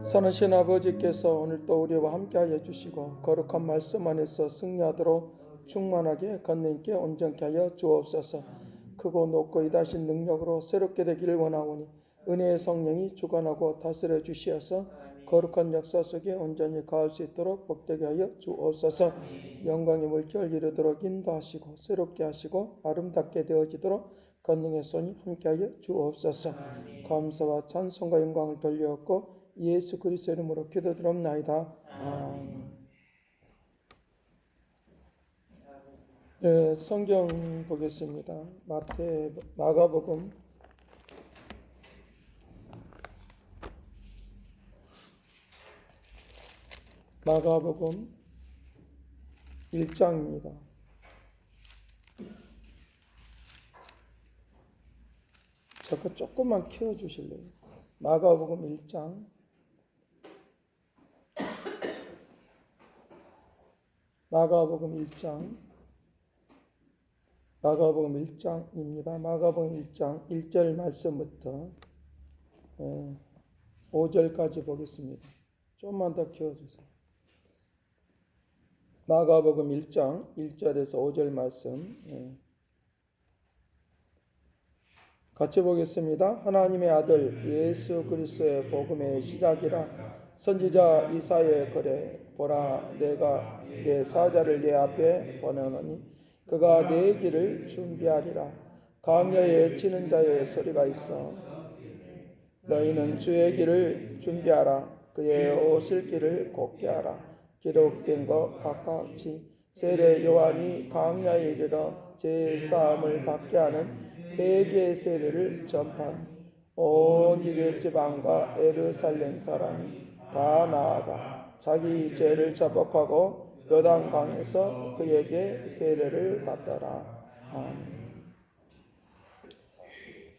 선하신 아버지께서 오늘도 우리와 함께하여 주시고 거룩한 말씀 안에서 승리하도록 충만하게 걷는께 온전케 하여 주옵소서. 크고 높고 이다신 능력으로 새롭게 되기를 원하오니 은혜의 성령이 주관하고 다스려 주시어서 거룩한 역사 속에 온전히 가할 수 있도록 복되게 하여 주옵소서. 영광의 물결 이르도록 인도하시고 새롭게 하시고 아름답게 되어지도록 권능의 손이 함께하여 주옵소서. 감사와 찬송과 영광을 돌려옵고 예수 그리스도 이름으로 기도드립나이다. 아멘. 네, 성경 보겠습니다. 마가복음 1장입니다. 잠깐 조금만 키워주실래요? 마가복음 1장. 마가복음 1장입니다. 마가복음 1장 1절 말씀부터 5절까지 보겠습니다. 좀만 더 키워주세요. 마가복음 1장 1절에서 5절 말씀 같이 보겠습니다. 하나님의 아들 예수 그리스도의 복음의 시작이라. 선지자 이사야의 글에 보라 내가 내 사자를 내 앞에 보내노니 그가 내 길을 준비하리라. 광야에 치는 자의 소리가 있어 너희는 주의 길을 준비하라. 그의 오실 길을 곱게 하라. 기록된 것 같이 세례 요한이 광야에 이르러 제사함을 받게 하는 회개의 세례를 전파하니 온 유대 지방과 예루살렘 사람이 다 나아가 자기 죄를 자복하고 요단강에서 그에게 세례를 받더라. 아멘.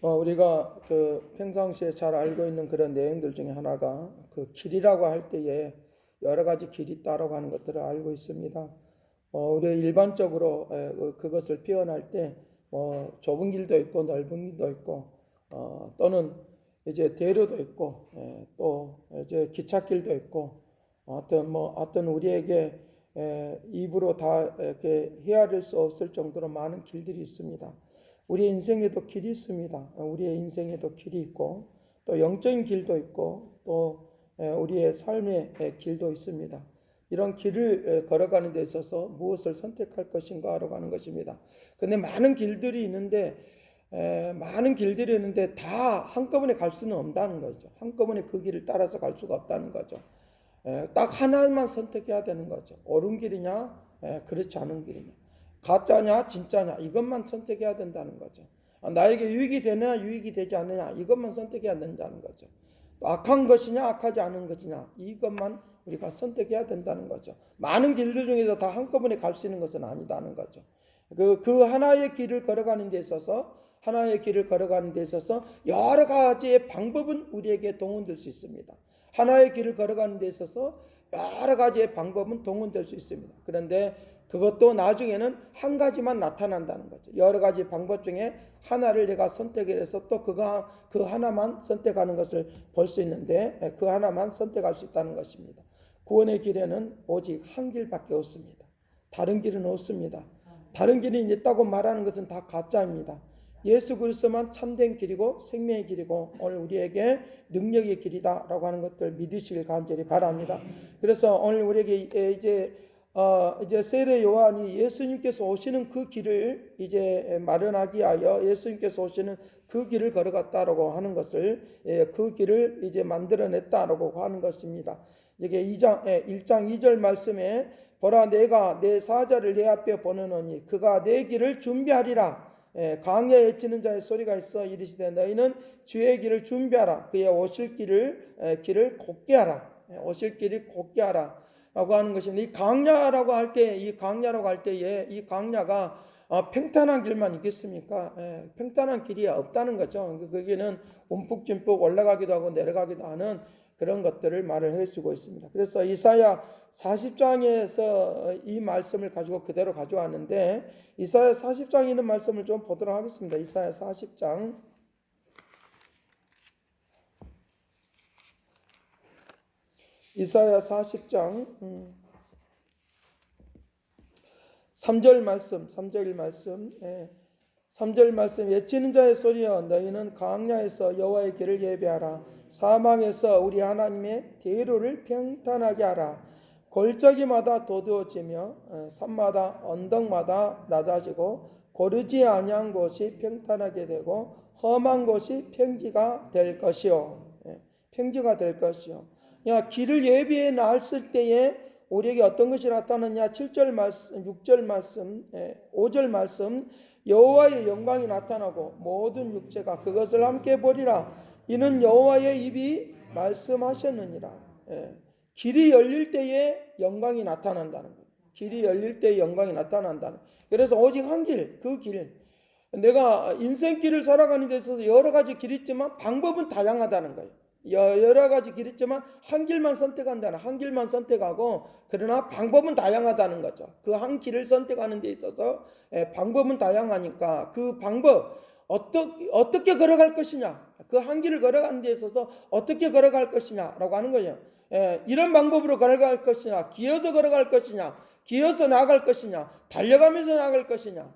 우리가 평상시에 잘 알고 있는 그런 내용들 중에 하나가 길이라고 할 때에 여러 가지 길이 있다라고 하는 것들을 알고 있습니다. 우리 일반적으로 그것을 표현할 때 좁은 길도 있고 넓은 길도 있고 또는 이제 대로도 있고 또 이제 기찻길도 있고 어떤 우리에게 입으로 다 이렇게 헤아릴 수 없을 정도로 많은 길들이 있습니다. 우리의 인생에도 길이 있습니다. 우리의 인생에도 길이 있고 또 영적인 길도 있고 또 우리의 삶의 길도 있습니다. 이런 길을 걸어가는 데 있어서 무엇을 선택할 것인가라고 하는 것입니다. 근데 많은 길들이 있는데 다 한꺼번에 갈 수는 없다는 거죠. 한꺼번에 그 길을 따라서 갈 수가 없다는 거죠. 딱 하나만 선택해야 되는 거죠. 옳은 길이냐 그렇지 않은 길이냐, 가짜냐 진짜냐 이것만 선택해야 된다는 거죠. 나에게 유익이 되느냐 유익이 되지 않느냐 이것만 선택해야 된다는 거죠. 악한 것이냐 악하지 않은 것이냐 이것만 우리가 선택해야 된다는 거죠. 많은 길들 중에서 다 한꺼번에 갈 수 있는 것은 아니다는 거죠. 그 하나의 길을 걸어가는 데 있어서 여러 가지의 방법은 우리에게 동원될 수 있습니다. 하나의 길을 걸어가는 데 있어서 여러 가지의 방법은 동원될 수 있습니다. 그런데 그것도 나중에는 한 가지만 나타난다는 거죠. 여러 가지 방법 중에 하나를 내가 선택을 해서 또 그 하나만 선택하는 것을 볼 수 있는데 그 하나만 선택할 수 있다는 것입니다. 구원의 길에는 오직 한 길밖에 없습니다. 다른 길은 없습니다. 다른 길이 있다고 말하는 것은 다 가짜입니다. 예수 그리스도만 참된 길이고 생명의 길이고 오늘 우리에게 능력의 길이다라고 하는 것들 믿으시길 간절히 바랍니다. 그래서 오늘 우리에게 이제 세례 요한이 예수님께서 오시는 그 길을 이제 마련하기 위하여 예수님께서 오시는 그 길을 걸어갔다라고 하는 것을 그 길을 이제 만들어냈다라고 하는 것입니다. 이게 1장 2절 말씀에 보라 내가 내 사자를 내 앞에 보내노니 그가 내 길을 준비하리라. 광야에 치는 자의 소리가 있어 이르시되 너희는 주의 길을 준비하라. 그의 오실 길을 곱게 하라. 오실 길을 곱게 하라 라고 하는 것입니다. 이 광야라고 할 때에 이 광야가 평탄한 길만 있겠습니까? 평탄한 길이 없다는 거죠. 거기는 움푹짐푹 올라가기도 하고 내려가기도 하는 그런 것들을 말을 해주고 있습니다. 그래서 이사야 40장에서 이 말씀을 가지고 그대로 가져왔는데 이사야 40장에 있는 말씀을 좀 보도록 하겠습니다. 이사야 40장 이사야 40장 3절 말씀, 3절 말씀, 3절 말씀. 외치는 자의 소리여, 너희는 광야에서 여호와의 길을 예비하라. 사막에서 우리 하나님의 대로를 평탄하게 하라. 골짜기마다 도두어지며 산마다 언덕마다 낮아지고 고르지 아니한 곳이 평탄하게 되고 험한 곳이 평지가 될 것이요. 평지가 될 것이요. 길을 예비해 놨을 때에 우리에게 어떤 것이 나타나냐? 7절 말씀, 6절 말씀, 5절 말씀. 여호와의 영광이 나타나고 모든 육체가 그것을 함께 보리라. 이는 여호와의 입이 말씀하셨느니라. 길이 열릴 때에 영광이 나타난다는 거예요. 길이 열릴 때에 영광이 나타난다는 거예요. 그래서 오직 한 길, 그 길. 내가 인생길을 살아가는 데 있어서 여러 가지 길이 있지만 방법은 다양하다는 거예요. 여러 가지 길이 있지만 한 길만 선택한다는, 한 길만 선택하고, 그러나 방법은 다양하다는 거죠. 그 한 길을 선택하는 데 있어서 방법은 다양하니까 그 방법 어떻게 걸어갈 것이냐, 그 한 길을 걸어가는 데 있어서 어떻게 걸어갈 것이냐라고 하는 거예요. 이런 방법으로 걸어갈 것이냐, 기어서 걸어갈 것이냐, 기어서 나아갈 것이냐, 달려가면서 나아갈 것이냐,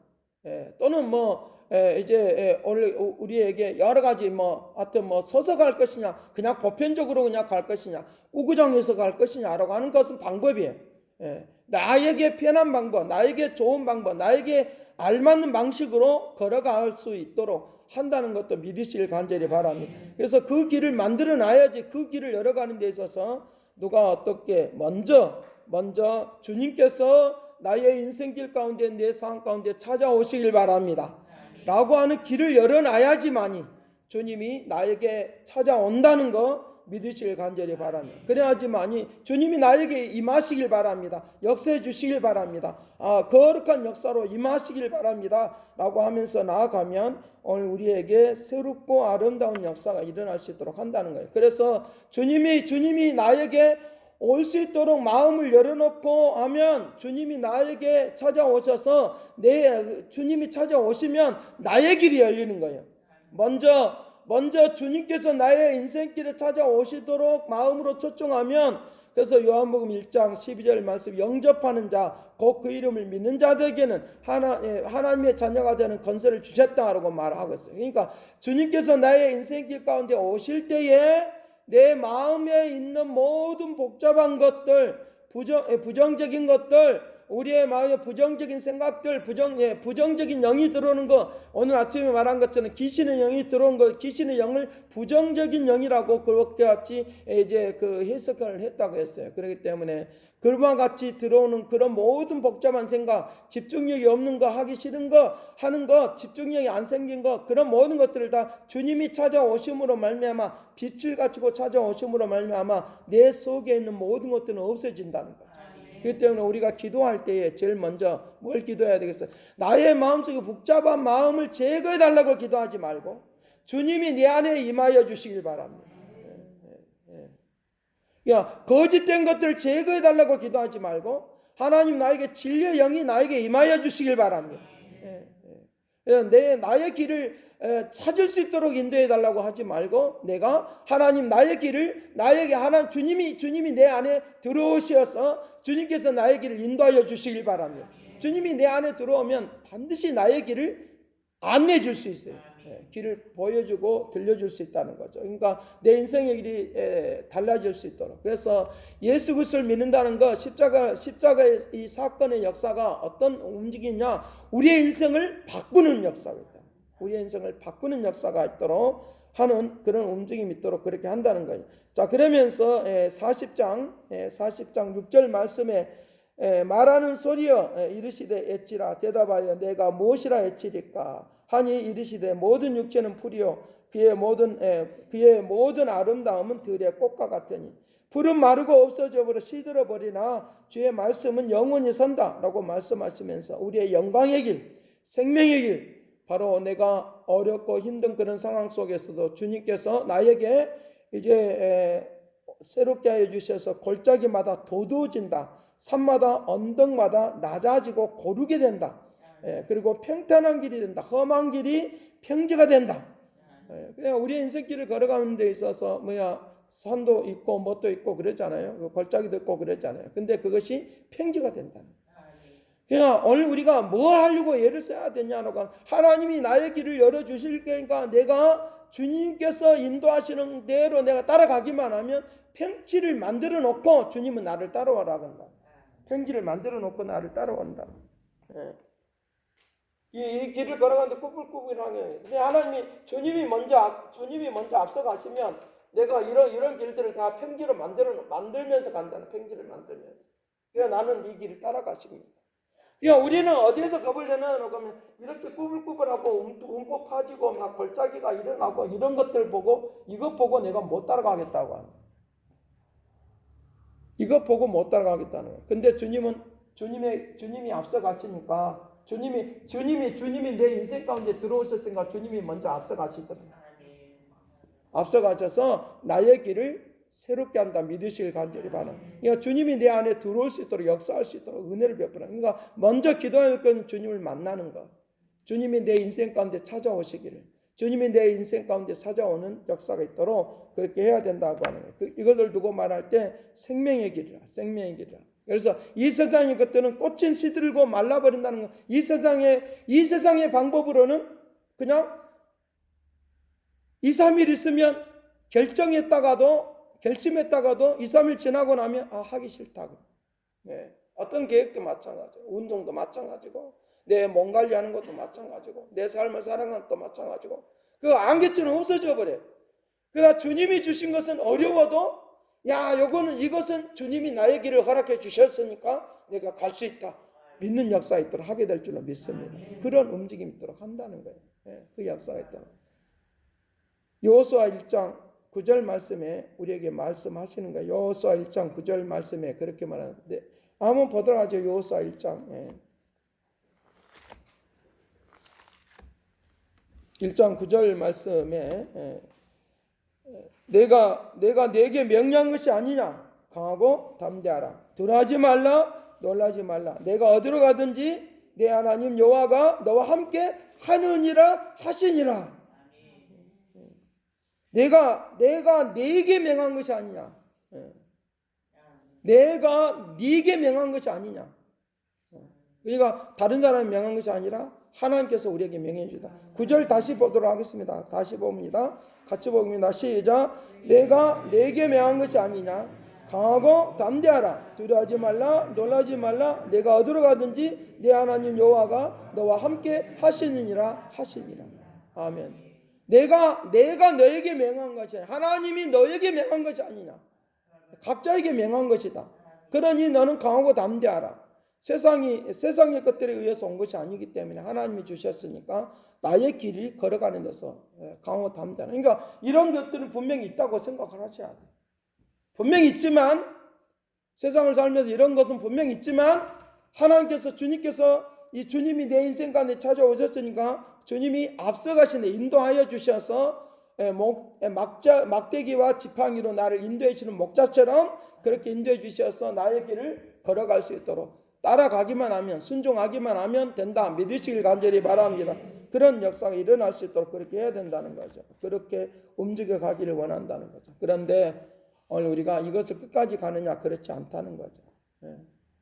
또는 이제 오늘 우리에게 여러 가지 하여튼 서서 갈 것이냐, 그냥 보편적으로 그냥 갈 것이냐, 우구정해서 갈 것이냐라고 하는 것은 방법이에요. 나에게 편한 방법, 나에게 좋은 방법, 나에게 알맞는 방식으로 걸어갈 수 있도록 한다는 것도 믿으시길 간절히 바랍니다. 그래서 그 길을 만들어 놔야지 그 길을 열어가는 데 있어서 누가 어떻게 먼저 주님께서 나의 인생길 가운데, 내 삶 가운데 찾아오시길 바랍니다 라고 하는 길을 열어놔야지만이 주님이 나에게 찾아온다는 거 믿으시길 간절히 바랍니다. 그래야지만이 주님이 나에게 임하시길 바랍니다. 역사해 주시길 바랍니다. 거룩한 역사로 임하시길 바랍니다 라고 하면서 나아가면 오늘 우리에게 새롭고 아름다운 역사가 일어날 수 있도록 한다는 거예요. 그래서 주님이 나에게 올 수 있도록 마음을 열어놓고 하면 주님이 나에게 찾아오셔서 주님이 찾아오시면 나의 길이 열리는 거예요. 먼저 주님께서 나의 인생길에 찾아오시도록 마음으로 초청하면, 그래서 요한복음 1장 12절 말씀, 영접하는 자 곧 그 이름을 믿는 자들에게는 하나님의 자녀가 되는 권세를 주셨다라고 말하고 있어요. 그러니까 주님께서 나의 인생길 가운데 오실 때에 내 마음에 있는 모든 복잡한 것들, 부정적인 것들, 우리의 마음에 부정적인 생각들, 부정적인 영이 들어오는 거, 오늘 아침에 말한 것처럼 귀신의 영이 들어온 거, 귀신의 영을 부정적인 영이라고 그렇게 같이 이제 그 해석을 했다고 했어요. 그렇기 때문에 그와 같이 들어오는 그런 모든 복잡한 생각, 집중력이 없는 거, 하기 싫은 거, 하는 거, 집중력이 안 생긴 거, 그런 모든 것들을 다 주님이 찾아오심으로 말미암아, 빛을 갖추고 찾아오심으로 말미암아 내 속에 있는 모든 것들은 없어진다는 거죠. 그렇기 때문에 우리가 기도할 때에 제일 먼저 뭘 기도해야 되겠어요? 나의 마음속에 복잡한 마음을 제거해 달라고 기도하지 말고 주님이 내 안에 임하여 주시길 바랍니다. 거짓된 것들을 제거해 달라고 기도하지 말고 하나님, 나에게 진리의 영이 나에게 임하여 주시길 바랍니다. 나의 길을 찾을 수 있도록 인도해 달라고 하지 말고, 내가 하나님, 나의 길을 나에게 주님이 내 안에 들어오셔서 주님께서 나의 길을 인도하여 주시길 바랍니다. 주님이 내 안에 들어오면 반드시 나의 길을 안내해 줄 수 있어요. 길을 보여주고 들려줄 수 있다는 거죠. 그러니까 내 인생의 길이 달라질 수 있도록. 그래서 예수 그리스도를 믿는다는 것, 십자가의 이 사건의 역사가 어떤 움직이냐, 우리의 인생을 바꾸는 역사가 있다. 우리의 인생을 바꾸는 역사가 있도록 하는 그런 움직임이 있도록 그렇게 한다는 거예요. 자, 그러면서 40장 6절 말씀에 말하는 소리여 이르시되 애치라. 대답하여 내가 무엇이라 애치리까 하니 이르시되 모든 육체는 풀이요 그의 모든 아름다움은 들의 꽃과 같으니 풀은 마르고 없어져 버려 시들어 버리나 주의 말씀은 영원히 선다라고 말씀하시면서 우리의 영광의 길, 생명의 길, 바로 내가 어렵고 힘든 그런 상황 속에서도 주님께서 나에게 이제 새롭게 하여 주셔서 골짜기마다 도두어진다, 산마다 언덕마다 낮아지고 고르게 된다. 그리고 평탄한 길이 된다. 험한 길이 평지가 된다. 그냥 우리 인생길을 걸어가는 데 있어서 산도 있고 뭣도 있고 그랬잖아요. 그 골짜기도 있고 그랬잖아요. 근데 그것이 평지가 된다는 거예요. 그냥 오늘 우리가 뭐 하려고 애를 써야 되냐고 하면 하나님이 나의 길을 열어주실 테니까 내가 주님께서 인도하시는 대로 내가 따라가기만 하면 평지를 만들어 놓고 주님은 나를 따라와라 한다. 평지를 만들어 놓고 나를 따라온다. 예. 이 길을 걸어가는데 꾸불꾸불하게 하나님이 주님이 먼저 앞서 가시면 내가 이런 길들을 다 평지로 만들면서 간다는 평지를 만들면서. 그래서 나는 이 길을 따라가십니다. 그러니까 우리는 어디에서 겁을 내나 그러면 이렇게 꾸불꾸불하고 움푹 파지고 막 골짜기가 일어나고 이런 것들 보고 이것 보고 내가 못 따라가겠다고 하는 거예요. 이것 보고 못 따라가겠다는 거예요. 근데 주님이 앞서 가시니까 주님이 내 인생 가운데 들어오셨으니까 주님이 먼저 앞서 가시더라고요. 앞서 가셔서 나의 길을 새롭게 한다 믿으시길 간절히 바랍니다. 그러니까 주님이 내 안에 들어올 수 있도록 역사할 수 있도록 은혜를 베풀어. 그러니까 먼저 기도할 건 주님을 만나는 것. 주님이 내 인생 가운데 찾아오시기를. 주님이 내 인생 가운데 찾아오는 역사가 있도록 그렇게 해야 된다고 하는 거예요. 이것을 두고 말할 때 생명의 길이라. 그래서 이 세상의 것들은 꽃은 시들고 말라버린다는 거. 이 세상의 방법으로는 그냥 2, 3일 있으면 결심했다가도 2, 3일 지나고 나면 하기 싫다고. 네. 어떤 계획도 마찬가지고 운동도 마찬가지고 내 몸 관리하는 것도 마찬가지고 내 삶을 살아가는 것도 마찬가지고 그 안개처럼 없어져 버려요. 그러나 주님이 주신 것은 어려워도 이것은 주님이 나의 길을 허락해 주셨으니까 내가 갈 수 있다. 믿는 역사 있도록 하게 될 줄로 믿습니다. 그런 움직임이 있도록 한다는 거예요. 네. 그 역사가 있다. 여호수아 1장 9절 말씀에 우리에게 말씀하시는 거예요. 여호수아 1장 9절 말씀에 그렇게 말하는데 한번 보도록 하죠. 여호수아 1장 1장 9절 말씀에 내가 네게 명령한 것이 아니냐 강하고 담대하라 두려워하지 말라 놀라지 말라 내가 어디로 가든지 내 하나님 여호와가 너와 함께 하느니라 하시니라. 내가 네게 명한 것이 아니냐. 내가 네게 명한 것이 아니냐. 그러니까 다른 사람이 명한 것이 아니라 하나님께서 우리에게 명해 주다. 9절 다시 보도록 하겠습니다. 다시 봅니다. 같이 봅니다. 시작. 내가 네게 명한 것이 아니냐. 강하고 담대하라. 두려워하지 말라. 놀라지 말라. 내가 어디로 가든지 내 하나님 여호와가 너와 함께 하시느니라. 아멘. 내가 너에게 명한 것이 아니야. 하나님이 너에게 명한 것이 아니냐. 각자에게 명한 것이다. 그러니 너는 강하고 담대하라. 세상의 것들에 의해서 온 것이 아니기 때문에 하나님이 주셨으니까 나의 길을 걸어가는 데서 강하고 담대하라. 그러니까 이런 것들은 분명히 있다고 생각을 하셔야 돼. 분명히 있지만 세상을 살면서 이런 것은 분명히 있지만 주님께서 이 주님이 내 인생 가운데 찾아오셨으니까 주님이 앞서가시네 인도하여 주셔서 막대기와 지팡이로 나를 인도해 주시는 목자처럼 그렇게 인도해 주셔서 나의 길을 걸어갈 수 있도록 따라가기만 하면 순종하기만 하면 된다. 믿으시길 간절히 바랍니다. 그런 역사가 일어날 수 있도록 그렇게 해야 된다는 거죠. 그렇게 움직여 가기를 원한다는 거죠. 그런데 오늘 우리가 이것을 끝까지 가느냐 그렇지 않다는 거죠.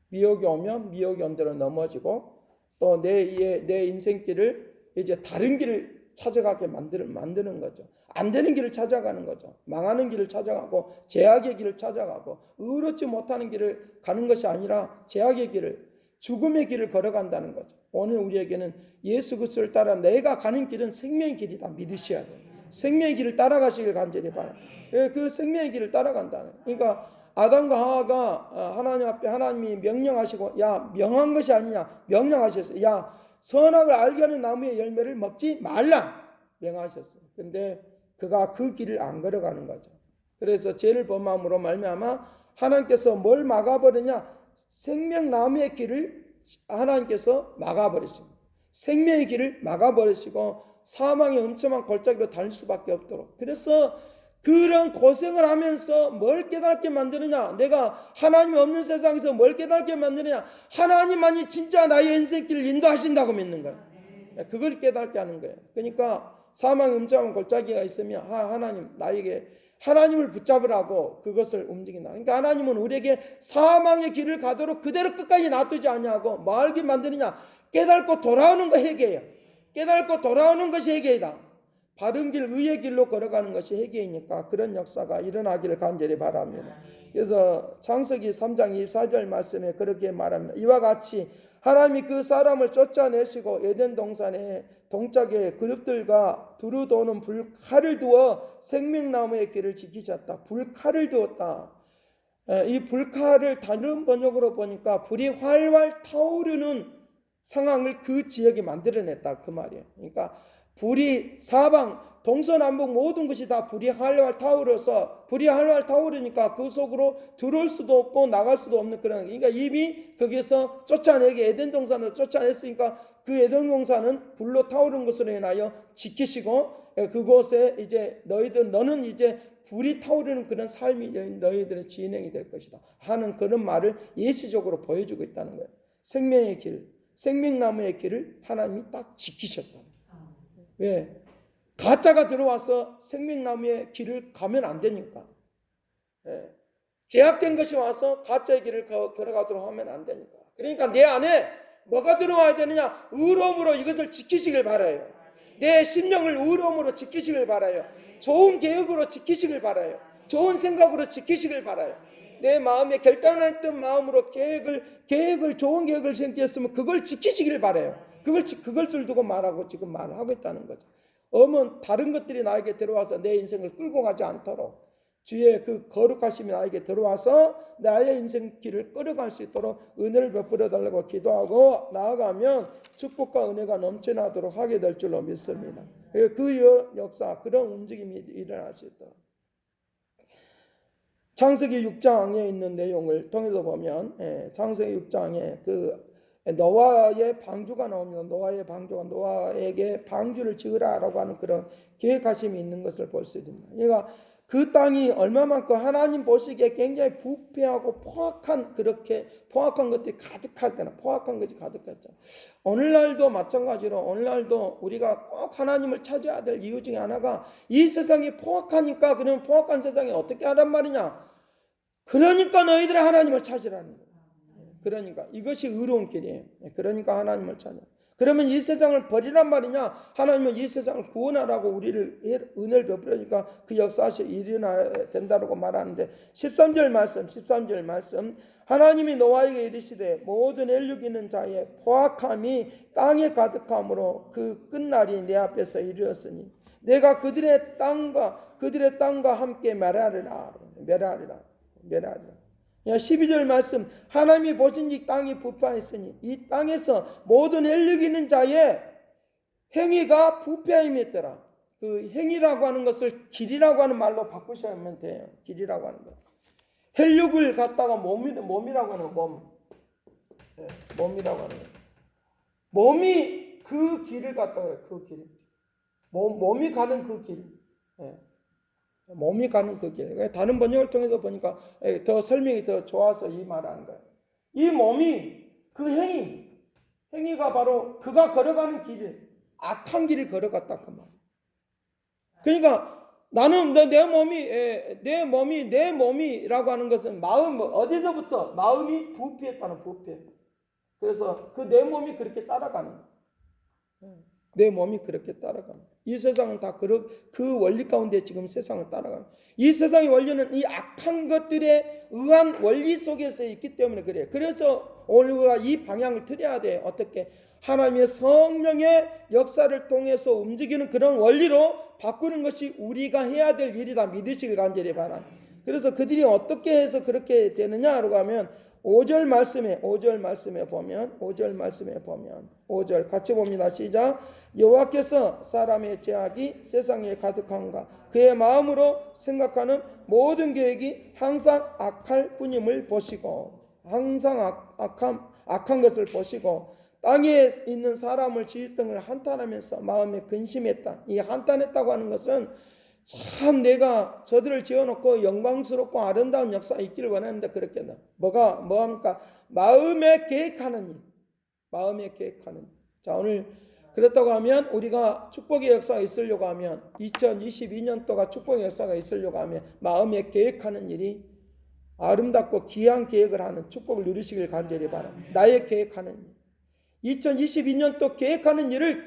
미혹이 오면 미혹이 온 대로 넘어지고 또 내 인생길을 이제 다른 길을 찾아가게 만드는 거죠. 안 되는 길을 찾아가는 거죠. 망하는 길을 찾아가고 죄악의 길을 찾아가고 의롭지 못하는 길을 가는 것이 아니라 죄악의 길을 죽음의 길을 걸어간다는 거죠. 오늘 우리에게는 예수 그리스도를 따라 내가 가는 길은 생명의 길이다 믿으셔야 돼요. 생명의 길을 따라가시길 간절히 바랍니다. 그 생명의 길을 따라간다는. 그러니까 아담과 하와가 하나님 앞에 하나님이 명령하시고 명한 것이 아니냐 명령하셨어요. 선악을 알게 하는 나무의 열매를 먹지 말라 명하셨어요. 근데 그가 그 길을 안 걸어가는 거죠. 그래서 죄를 범함으로 말미암아 하나님께서 뭘 막아버리냐 생명나무의 길을 하나님께서 막아버리십니다. 생명의 길을 막아버리시고 사망의 엄청난 골짜기로 달릴 수밖에 없도록. 그래서 그런 고생을 하면서 뭘 깨닫게 만드느냐. 내가 하나님이 없는 세상에서 뭘 깨닫게 만드느냐. 하나님만이 진짜 나의 인생길을 인도하신다고 믿는 거예요. 그걸 깨닫게 하는 거예요. 그러니까 사망의 음침한 골짜기가 있으면 하나님 나에게 하나님을 붙잡으라고 그것을 움직인다. 그러니까 하나님은 우리에게 사망의 길을 가도록 그대로 끝까지 놔두지 않냐고 말게 만드느냐. 깨닫고 돌아오는 거 회개예요. 깨닫고 돌아오는 것이 회개이다. 바른 길 의의 길로 걸어가는 것이 회개이니까 그런 역사가 일어나기를 간절히 바랍니다. 그래서 창세기 3장 24절 말씀에 그렇게 말합니다. 이와 같이 하나님이 그 사람을 쫓아내시고 에덴 동산에 동짝에 그룹들과 두루 도는 불칼을 두어 생명나무의 길을 지키셨다. 불칼을 두었다. 이 불칼을 다른 번역으로 보니까 불이 활활 타오르는 상황을 그 지역이 만들어냈다 그 말이에요. 그러니까 불이 사방 동서남북 모든 것이 다 불이 활활 타오르서 불이 활활 타오르니까 그 속으로 들어올 수도 없고 나갈 수도 없는 그런, 그러니까 이미 거기서 쫓아내게 에덴 동산을 쫓아냈으니까 그 에덴 동산은 불로 타오른 것으로 인하여 지키시고 그곳에 이제 너는 이제 불이 타오르는 그런 삶이 너희들의 진행이 될 것이다 하는 그런 말을 예시적으로 보여주고 있다는 거예요. 생명의 길, 생명나무의 길을 하나님이 딱 지키셨다. 왜? 가짜가 들어와서 생명나무의 길을 가면 안 되니까. 제약된 것이 와서 가짜의 길을 걸어가도록 하면 안 되니까. 그러니까 내 안에 뭐가 들어와야 되느냐? 의로움으로 이것을 지키시길 바라요. 내 심령을 의로움으로 지키시길 바라요. 좋은 계획으로 지키시길 바라요. 좋은 생각으로 지키시길 바라요. 내 마음에 결단했던 마음으로 계획을 좋은 계획을 생겼으면 그걸 지키시길 바라요. 그걸 두고 말하고 지금 말을 하고 있다는 거죠. 엄은 다른 것들이 나에게 들어와서 내 인생을 끌고 가지 않도록 주의 그 거룩하심이 나에게 들어와서 나의 인생 길을 끌어갈 수 있도록 은혜를 베풀어 달라고 기도하고 나아가면 축복과 은혜가 넘쳐나도록 하게 될 줄로 믿습니다. 그 역사, 그런 움직임이 일어날 수 있도록. 창세기 6장에 있는 내용을 통해서 보면 창세기 6장에 그 노아의 방주가 나옵니다. 노아의 방주가 노아에게 방주를 지으라라고 하는 그런 계획하심이 있는 것을 볼 수 있습니다. 그러니까 그 땅이 얼마만큼 하나님 보시기에 굉장히 부패하고 포악한 것들이 가득하잖아. 포악한 것이 가득했죠. 오늘날도 마찬가지로 오늘날도 우리가 꼭 하나님을 찾아야 될 이유 중에 하나가 이 세상이 포악하니까 그러면 포악한 세상에 어떻게 하란 말이냐? 그러니까 너희들이 하나님을 찾으라는 거예요. 그러니까 이것이 의로운 길이에요. 그러니까 하나님을 찾아. 그러면 이 세상을 버리란 말이냐? 하나님은 이 세상을 구원하라고 우리를 은혜를 베풀으니까 그 역사시 일어나야 된다고 말하는데 13절 말씀 하나님이 노아에게 이르시되 모든 혈육 있는 자의 포악함이 땅에 가득함으로 그 끝날이 내 앞에서 이르렀으니 내가 그들의 땅과 함께 멸하리라. 12절 말씀 하나님이 보신즉 땅이 부패하였으니 이 땅에서 모든 혈육 있는 자의 행위가 부패함이 있더라. 그 행위라고 하는 것을 길이라고 하는 말로 바꾸시면 돼요. 길이라고 하는 거. 혈육을 갖다가 몸이라고 하는 몸. 몸이라고 하는 거. 몸이 그 길을 갖다가 그 길. 몸이 가는 그 길. 몸이 가는 그 길. 다른 번역을 통해서 보니까 더 설명이 더 좋아서 이 말을 하는 거예요. 이 몸이 그 행위가 바로 그가 걸어가는 길, 악한 길을 걸어갔다 그 말. 그러니까 나는 내 몸이라고 하는 것은 마음 어디서부터 마음이 부패했다는 부패. 그래서 그 내 몸이 그렇게 따라가는 거예요. 내 몸이 그렇게 따라가는. 이 세상은 다 그 원리 가운데 지금 세상을 따라가는. 이 세상의 원리는 이 악한 것들에 의한 원리 속에서 있기 때문에 그래요. 그래서 우리가 이 방향을 틀어야 돼. 어떻게? 하나님의 성령의 역사를 통해서 움직이는 그런 원리로 바꾸는 것이 우리가 해야 될 일이다. 믿으시길 간절히 바랍니다. 그래서 그들이 어떻게 해서 그렇게 되느냐라고 하면 5절 말씀에 보면 5절 같이 봅니다. 시작. 여호와께서 사람의 죄악이 세상에 가득한가 그의 마음으로 생각하는 모든 계획이 항상 악할 뿐임을 보시고 항상 악한 것을 보시고 땅에 있는 사람을 지을 등을 한탄하면서 마음에 근심했다. 이 한탄했다고 하는 것은 참 내가 저들을 지어놓고 영광스럽고 아름다운 역사가 있기를 원하는데 그렇게 뭐합니까? 마음에 계획하는 일. 자, 오늘 그렇다고 하면 우리가 축복의 역사가 있으려고 하면 2022년도가 축복의 역사가 있으려고 하면 마음에 계획하는 일이 아름답고 귀한 계획을 하는 축복을 누리시길 간절히 바랍니다. 나의 계획하는 일. 2022년도 계획하는 일을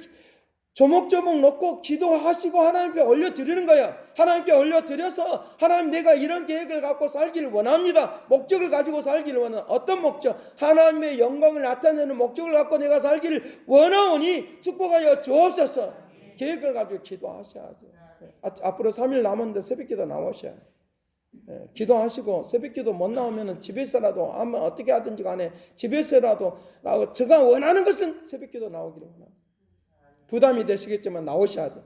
조목조목 놓고 기도하시고 하나님께 올려드리는 거예요. 하나님께 올려드려서 하나님 내가 이런 계획을 갖고 살기를 원합니다. 목적을 가지고 살기를 원하는 어떤 목적? 하나님의 영광을 나타내는 목적을 갖고 내가 살기를 원하오니 축복하여 주옵소서. 계획을 가지고 기도하셔야죠. 앞으로 3일 남았는데 새벽기도 나오셔야 기도하시고 새벽기도 못 나오면 집에서라도 아마 어떻게 하든지 간에 집에서라도 제가 원하는 것은 새벽기도 나오기를 원합니다. 부담이 되시겠지만 나오셔야 돼요.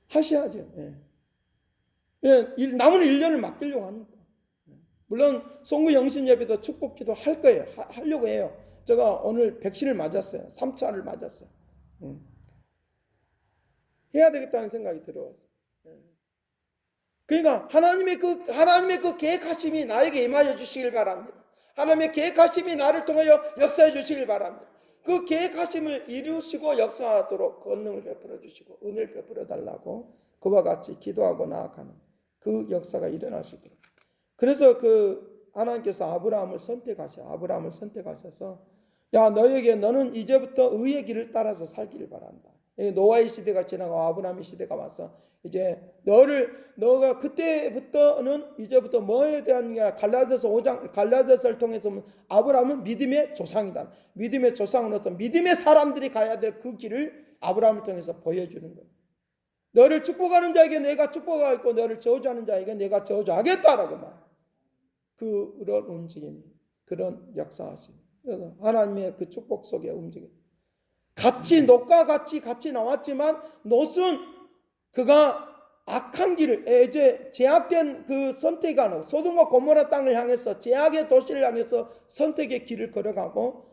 하셔야죠. 남은 1년을 맡기려고 하니까. 물론 송구 영신 예배도 축복 기도 할 거예요. 하려고 해요. 제가 오늘 백신을 맞았어요. 3차를 맞았어요. 해야 되겠다는 생각이 들어왔어요. 그러니까 하나님의 그 계획하심이 나에게 임하여 주시길 바랍니다. 하나님의 계획하심이 나를 통하여 역사해 주시길 바랍니다. 그 계획하심을 이루시고 역사하도록 권능을 베풀어 주시고 은혜를 베풀어 달라고 그와 같이 기도하고 나아가는 그 역사가 일어나시도록. 그래서 하나님께서 아브라함을 선택하셔서 야 너는 이제부터 의의 길을 따라서 살기를 바란다. 노아의 시대가 지나고 아브라함의 시대가 와서 이제 너가 그때부터는 이제부터 뭐에 대한 게 갈라디아서 5장 갈라디아서를 통해서 아브라함은 믿음의 조상이다. 믿음의 조상으로서 믿음의 사람들이 가야 될 그 길을 아브라함을 통해서 보여주는 거예요. 너를 축복하는 자에게 내가 축복하겠고 너를 저주하는 자에게 내가 저주하겠다라고 말. 그런 움직임, 그런 역사하심. 하나님의 그 축복 속에 움직임. 롯과 같이 나왔지만 롯은 그가 악한 길을 이제 제약된 그 선택이 아니고 소돔과 고모라 땅을 향해서 제약의 도시를 향해서 선택의 길을 걸어가고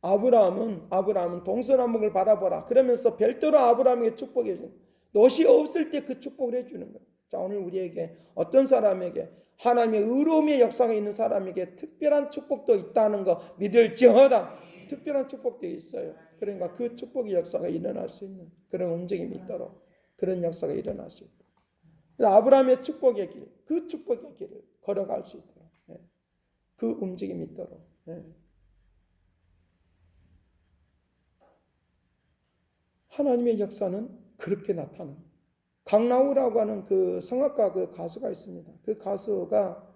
아브라함은 동서남북을 바라보라 그러면서 별도로 아브라함에게 축복해 주는 롯이 없을 때 그 축복을 해주는 거예요. 자 오늘 우리에게 어떤 사람에게 하나님의 의로움의 역사가 있는 사람에게 특별한 축복도 있다는 거 믿을지어다. 특별한 축복도 있어요. 그러니까 그 축복의 역사가 일어날 수 있는 그런 움직임이 있도록 그런 역사가 일어날 수 있도록 아브라함의 축복의 길, 그 축복의 길을 걸어갈 수 있도록 그 움직임이 있도록 하나님의 역사는 그렇게 나타납니다. 강나우라고 하는 그 성악가 그 가수가 있습니다. 그 가수가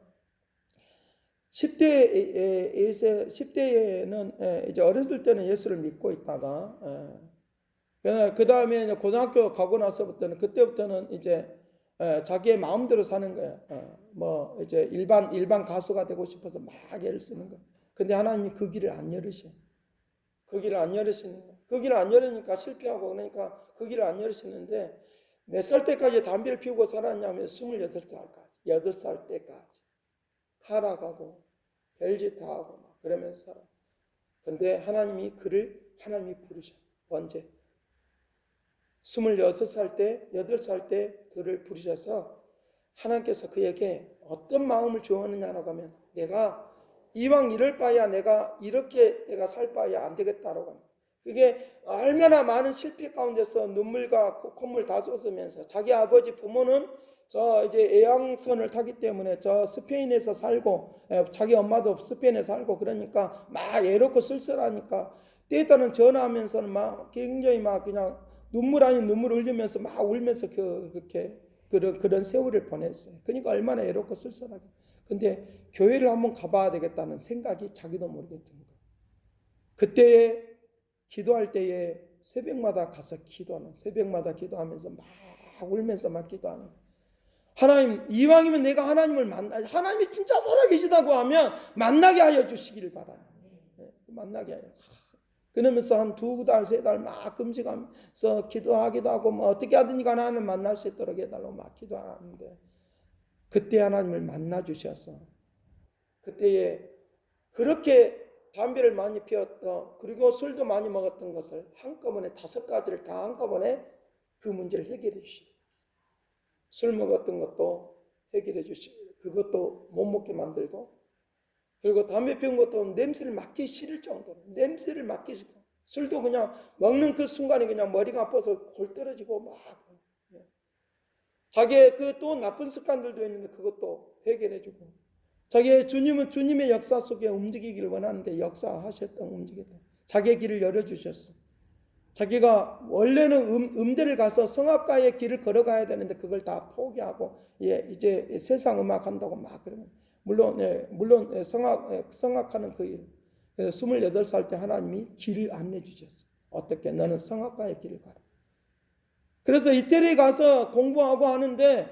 10대에는 이제 어렸을 때는 예수를 믿고 있다가 그 다음에 고등학교 가고 나서부터는 그때부터는 이제 자기의 마음대로 사는 거예요. 뭐 이제 일반 가수가 되고 싶어서 막 애를 쓰는 거예요. 근데 하나님이 그 길을 안 열으셔. 그 길을 안 열으시는 거예요. 그 길을 안 열으니까 실패하고 그러니까 그 길을 안 열으시는데 몇 살 때까지 담배를 피우고 살았냐면 28살까지 8살 때까지 타락하고 별짓 다 하고 막 그러면서 근데 하나님이 부르셔. 언제? 26살 때 8살 때 그를 부르셔서 하나님께서 그에게 어떤 마음을 주었느냐라고 하면 내가 이왕 이럴 바야 내가 살 바야 안 되겠다라고 합니다. 그게 얼마나 많은 실패 가운데서 눈물과 콧물 다 쏟으면서 자기 아버지 부모는 저 이제 애양선을 타기 때문에 저 스페인에서 살고 자기 엄마도 스페인에 살고 그러니까 막 애롭고 쓸쓸하니까 때에 따른 전화하면서는 막 굉장히 막 그냥 눈물 아닌 눈물 흘리면서 막 울면서 그렇게 그런 세월을 보냈어요. 그러니까 얼마나 애롭고 쓸쓸하게. 근데 교회를 한번 가봐야 되겠다는 생각이 자기도 모르게 든 거예요. 그때에 기도할 때에 새벽마다 가서 새벽마다 기도하면서 막 울면서 막 기도하는 거예요. 하나님 이왕이면 내가 하나님을 하나님이 진짜 살아계시다고 하면 만나게 하여 주시기를 바랍니다. 만나게 하여. 그러면서 한 2달, 3달 막 금식하면서 기도하기도 하고 뭐 어떻게 하든지 간에 하나님 만날 수 있도록 해달라고 막 기도하는데 그때 하나님을 만나 주셔서 그때에 그렇게 담배를 많이 피웠던 그리고 술도 많이 먹었던 것을 한꺼번에 5가지를 다 한꺼번에 그 문제를 해결해 주시고 술 먹었던 것도 해결해 주시고 그것도 못 먹게 만들고 그리고 담배 피운 것도 냄새를 맡기 싫을 정도로 냄새를 맡기 싫고 술도 그냥 먹는 그 순간에 그냥 머리가 아파서 골 떨어지고 막 자기의 그 또 나쁜 습관들도 있는데 그것도 해결해주고 자기의 주님은 주님의 역사 속에 움직이기를 원하는데 역사하셨던 움직이다. 자기의 길을 열어주셨어. 자기가 원래는 음대를 가서 성악가의 길을 걸어가야 되는데 그걸 다 포기하고 이제 세상 음악 한다고 막 그러면 물론 성악하는 그 일. 그래서 28살 때 하나님이 길을 안내 주셨어. 어떻게 너는 성악가의 길을 가라. 그래서 이태리에 가서 공부하고 하는데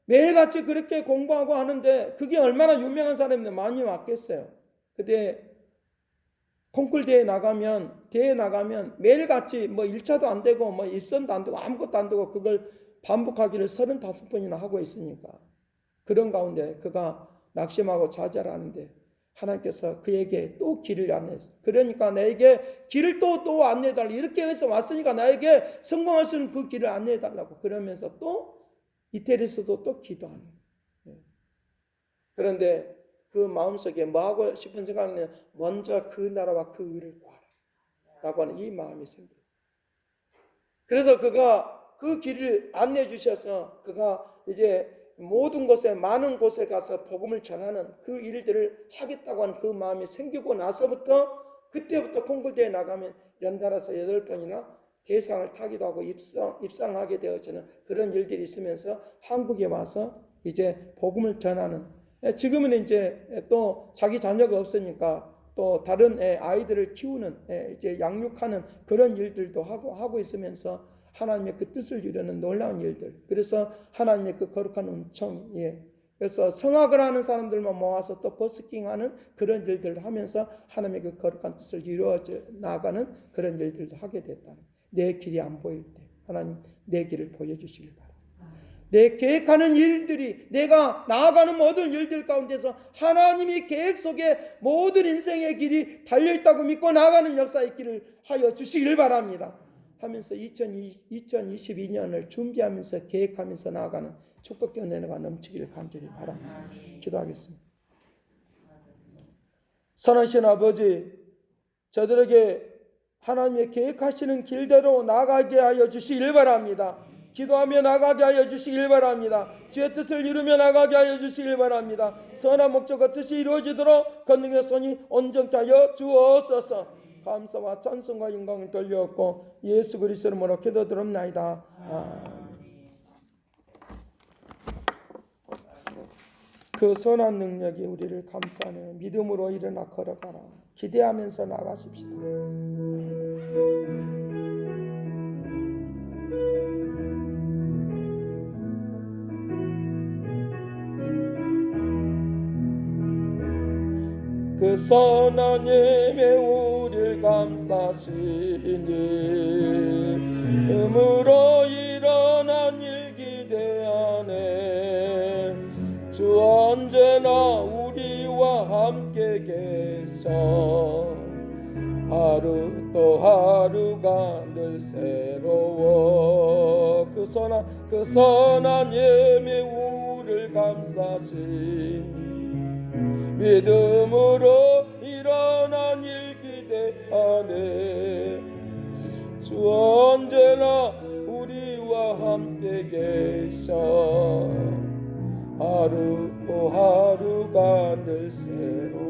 매일같이 그렇게 공부하고 하는데 그게 얼마나 유명한 사람인데 많이 왔겠어요. 근데 콩쿨 대회 나가면 매일같이 뭐 1차도 안 되고 뭐 입선도 안 되고 아무것도 안 되고 그걸 반복하기를 35번이나 하고 있으니까 그런 가운데 그가 낙심하고 좌절하는데 하나님께서 그에게 또 길을 안내했어요. 그러니까 나에게 길을 또 안내해달라. 이렇게 해서 왔으니까 나에게 성공할 수 있는 그 길을 안내해달라고. 그러면서 또 이태리에서도 또 기도하는 거예요. 그런데 그 마음속에 뭐 하고 싶은 생각은 먼저 그 나라와 그 의를 구하라 라고 하는 이 마음이 생겨요. 그래서 그가 그 길을 안내해 주셔서 그가 이제 모든 곳에 많은 곳에 가서 복음을 전하는 그 일들을 하겠다고 하는 그 마음이 생기고 나서부터 그때부터 콩쿨대에 나가면 연달아서 8번이나 대상을 타기도 하고 입상하게 되어지는 그런 일들이 있으면서 한국에 와서 이제 복음을 전하는 지금은 이제 또 자기 자녀가 없으니까 또 다른 아이들을 키우는 이제 양육하는 그런 일들도 하고 있으면서 하나님의 그 뜻을 이루는 놀라운 일들. 그래서 하나님의 그 거룩한 은총, 그래서 성악을 하는 사람들만 모아서 또 버스킹하는 그런 일들도 하면서 하나님의 그 거룩한 뜻을 이루어져 나가는 그런 일들도 하게 됐다. 내 길이 안 보일 때 하나님 내 길을 보여주시길 바랍니다. 내 계획하는 일들이 내가 나아가는 모든 일들 가운데서 하나님이 계획 속에 모든 인생의 길이 달려있다고 믿고 나아가는 역사의 길을 하여 주시길 바랍니다. 하면서 2022년을 준비하면서 계획하면서 나아가는 축복의 은혜가 넘치기를 간절히 바랍니다. 기도하겠습니다. 선하신 아버지, 저들에게 하나님의 계획하시는 길대로 나아가게 하여 주시길 바랍니다. 기도하며 나가게 하여 주시길 바랍니다. 주의 뜻을 이루며 나가게 하여 주시길 바랍니다. 선한 목적과 뜻이 이루어지도록 권능의 손이 온전케 하여 주옵소서. 감사와 찬송과 영광을 돌려옵고 예수 그리스도의 이름으로 기도드립나이다. 그 선한 능력이 우리를 감싸네. 믿음으로 일어나 걸어가라. 기대하면서 나가십시다. 그 선한 힘에 우리를 감싸시니 음으로 일어난 일 기대하네. 주 언제나 우리와 함께 계셔 하루 또 하루가 늘 새로워. 그 선한 힘에 우리를 감싸시니 믿음으로 일어난 일 기대하네. 주 언제나 우리와 함께 계셔 하루 또 하루가 늘 새로워.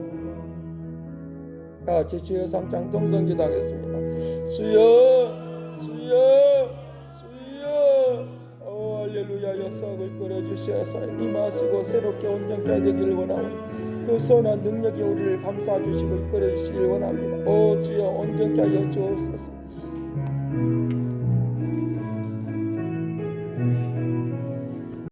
같이 주여 3장 동성 기도하겠습니다. 주여 주여 주여 할렐루야. 역사를 끌어주셔서 임하시고 새롭게 온전케 되기를 원하오니 그 선한 능력이 우리를 감싸주시고 이끌어주시길 원합니다. 오 주여 온전케 하여 주옵소서.